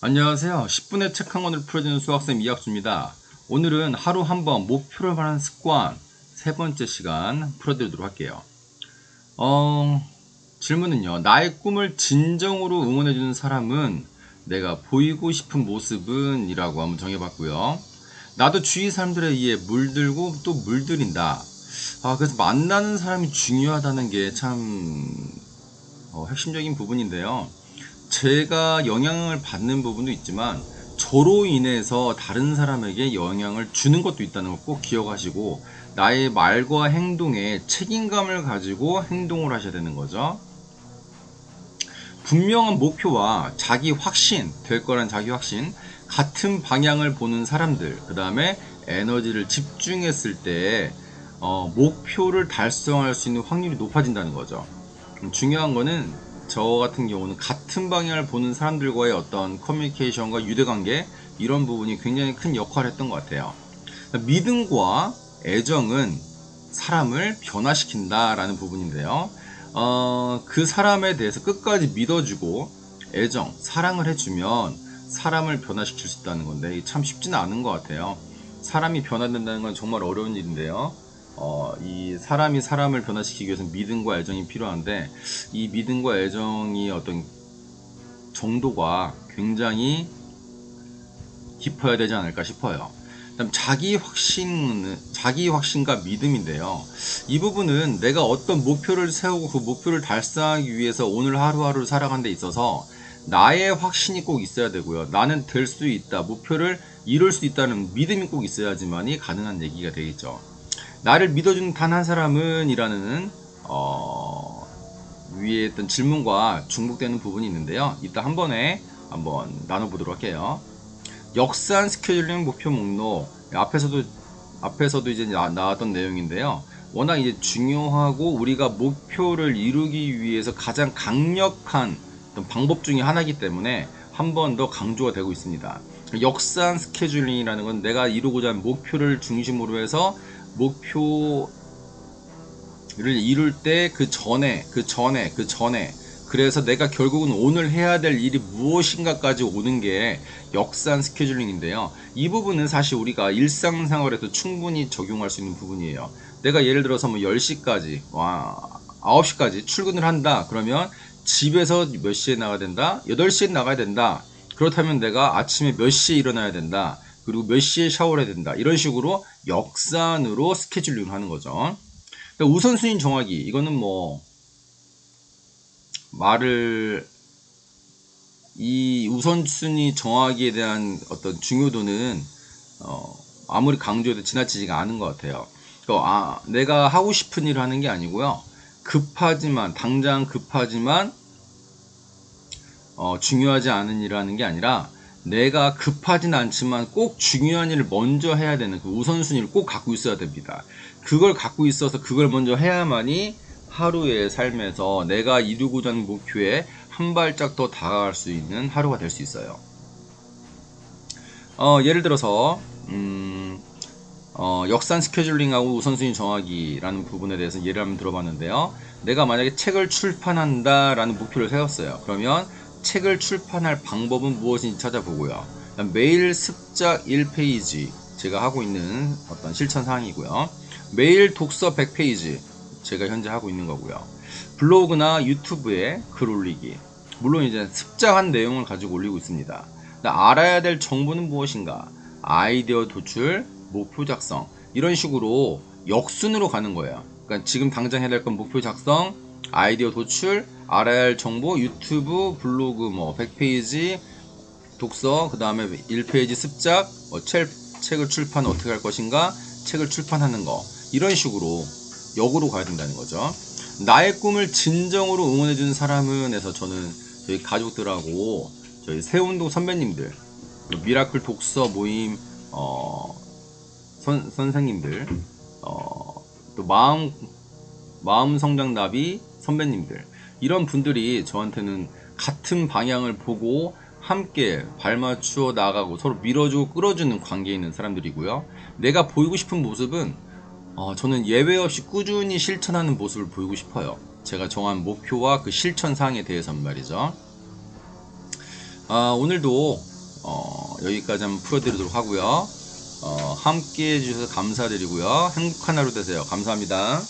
안녕하세요. 10분의 책 한 권을 풀어주는 수학쌤 이학수입니다. 오늘은 하루 한 번 목표를 말하는 습관 세 번째 시간 풀어드리도록 할게요. 질문은요. 나의 꿈을 진정으로 응원해주는 사람은 내가 보이고 싶은 모습은? 이라고 한번 정해봤고요. 나도 주위 사람들에 의해 물들고 또 물들인다. 그래서 만나는 사람이 중요하다는 게 참 핵심적인 부분인데요. 제가 영향을 받는 부분도 있지만 저로 인해서 다른 사람에게 영향을 주는 것도 있다는 걸 꼭 기억하시고 나의 말과 행동에 책임감을 가지고 행동을 하셔야 되는 거죠. 분명한 목표와 자기 확신, 될 거란 자기 확신, 같은 방향을 보는 사람들, 그 다음에 에너지를 집중했을 때 목표를 달성할 수 있는 확률이 높아진다는 거죠. 중요한 거는 저 같은 경우는 같은 방향을 보는 사람들과의 어떤 커뮤니케이션과 유대관계, 이런 부분이 굉장히 큰 역할을 했던 것 같아요. 믿음과 애정은 사람을 변화시킨다라는 부분인데요. 그 사람에 대해서 끝까지 믿어주고 애정, 사랑을 해주면 사람을 변화시킬 수 있다는 건데 참 쉽지는 않은 것 같아요. 사람이 변화된다는 건 정말 어려운 일인데요. 이 사람이 사람을 변화시키기 위해서 믿음과 애정이 필요한데 이 믿음과 애정이 어떤 정도가 굉장히 깊어야 되지 않을까 싶어요. 그다음 자기 확신과 믿음인데요. 이 부분은 내가 어떤 목표를 세우고 그 목표를 달성하기 위해서 오늘 하루하루를 살아가는 데 있어서 나의 확신이 꼭 있어야 되고요. 나는 될 수 있다, 목표를 이룰 수 있다는 믿음이 꼭 있어야지만이 가능한 얘기가 되겠죠. 나를 믿어주는 단 한 사람은? 이라는 위에 있던 질문과 중복되는 부분이 있는데요. 이따 한 번에 한번 나눠보도록 할게요. 역산 스케줄링 목표 목록, 앞에서도 이제 나왔던 내용인데요. 워낙 이제 중요하고 우리가 목표를 이루기 위해서 가장 강력한 어떤 방법 중에 하나이기 때문에 한 번 더 강조가 되고 있습니다. 역산 스케줄링이라는 건 내가 이루고자 하는 목표를 중심으로 해서 목표를 이룰 때 그 전에 그래서 내가 결국은 오늘 해야 될 일이 무엇인가까지 오는 게 역산 스케줄링인데요. 이 부분은 사실 우리가 일상생활에서 충분히 적용할 수 있는 부분이에요. 내가 예를 들어서 뭐 10시까지, 9시까지 출근을 한다. 그러면 집에서 몇 시에 나가야 된다? 8시에 나가야 된다. 그렇다면 내가 아침에 몇 시에 일어나야 된다. 그리고 몇 시에 샤워를 해야 된다. 이런 식으로 역산으로 스케줄링을 하는 거죠. 우선순위 정하기. 이거는 뭐 이 우선순위 정하기에 대한 어떤 중요도는 아무리 강조해도 지나치지가 않은 것 같아요. 내가 하고 싶은 일을 하는 게 아니고요. 당장 급하지만 중요하지 않은 일을 하는 게 아니라 내가 급하진 않지만 꼭 중요한 일을 먼저 해야 되는 그 우선순위를 꼭 갖고 있어야 됩니다. 그걸 갖고 있어서 그걸 먼저 해야만이 하루의 삶에서 내가 이루고자 하는 목표에 한 발짝 더 다가갈 수 있는 하루가 될 수 있어요. 예를 들어서 역산 스케줄링하고 우선순위 정하기라는 부분에 대해서 예를 한번 들어봤는데요. 내가 만약에 책을 출판한다라는 목표를 세웠어요. 그러면 책을 출판할 방법은 무엇인지 찾아보고요. 매일 습작 1페이지, 제가 하고 있는 어떤 실천 사항이고요. 매일 독서 100페이지, 제가 현재 하고 있는 거고요. 블로그나 유튜브에 글 올리기, 물론 이제 습작한 내용을 가지고 올리고 있습니다. 알아야 될 정보는 무엇인가, 아이디어 도출, 목표 작성, 이런 식으로 역순으로 가는 거예요. 그러니까 지금 당장 해야 될 건 목표 작성, 아이디어 도출, 알아야 할 정보, 유튜브, 블로그 뭐 100페이지 독서, 그 다음에 1페이지 습작, 책을 출판 어떻게 할 것인가, 책을 출판하는 거, 이런 식으로 역으로 가야 된다는 거죠. 나의 꿈을 진정으로 응원해주는 사람은 해서 저는 저희 가족들하고 저희 새운동 선배님들, 미라클 독서 모임 선생님들, 또 마음 성장 나비 선배님들, 이런 분들이 저한테는 같은 방향을 보고 함께 발맞추어 나가고 서로 밀어주고 끌어주는 관계에 있는 사람들이고요. 내가 보이고 싶은 모습은 저는 예외 없이 꾸준히 실천하는 모습을 보이고 싶어요. 제가 정한 목표와 그 실천 사항에 대해서 말이죠. 오늘도 여기까지 한번 풀어드리도록 하고요. 함께 해주셔서 감사드리고요. 행복한 하루 되세요. 감사합니다.